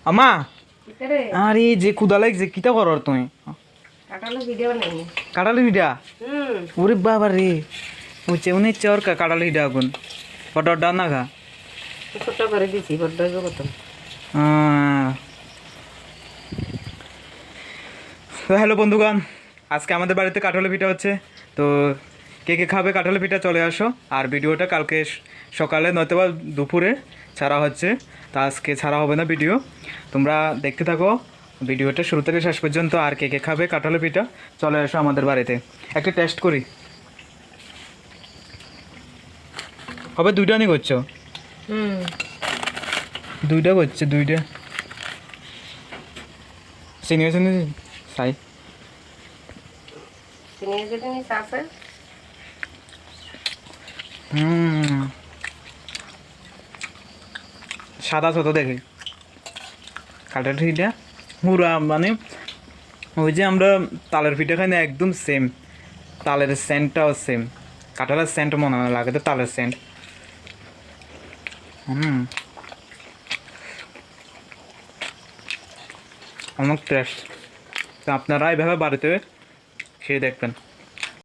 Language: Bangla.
আমা আরে যে কুদা লাগছে কিতা করর তুই কাটালি ভিডিয়া ওরে বাবা রে উচে উনি চর কাটালি ভিডিয়া আগুন বড় ডান না খা ছোট করে দিছি বড় কত তো হ্যালো বন্ধুগণ, আজকে আমাদের বাড়িতে কাঁঠালের পিঠা হচ্ছে। তো কে কে খাবে কাঁঠালের পিঠা চলে আসো। আর ভিডিওটা কালকে সকালে নয়তো বা দুপুরে ছাড়া হচ্ছে, তা আজকে ছাড়া হবে না ভিডিও। তোমরা দেখতে থাকো ভিডিওটা শুরু থেকে শেষ পর্যন্ত। আর কে কে খাবে কাঁঠালের পিঠা চলে আসো আমাদের বাড়িতে, একটা টেস্ট করি। হবে দুইটা নি করছো? দুইটা করছে, দুইটা চিনি চিনি সাই সাদা ছোট দেখি কাঁঠাল পিঠা পুরা মানে ওই যে আমরা তালের পিঠা খাই না, একদম সেম। তালের সেন্টটাও সেম, কাঁঠালের সেন্ট মনে হয় লাগে তো তালের সেন্ট। অনেক টেস্ট। তো আপনারা এইভাবে বাড়িতে খেয়ে দেখবেন।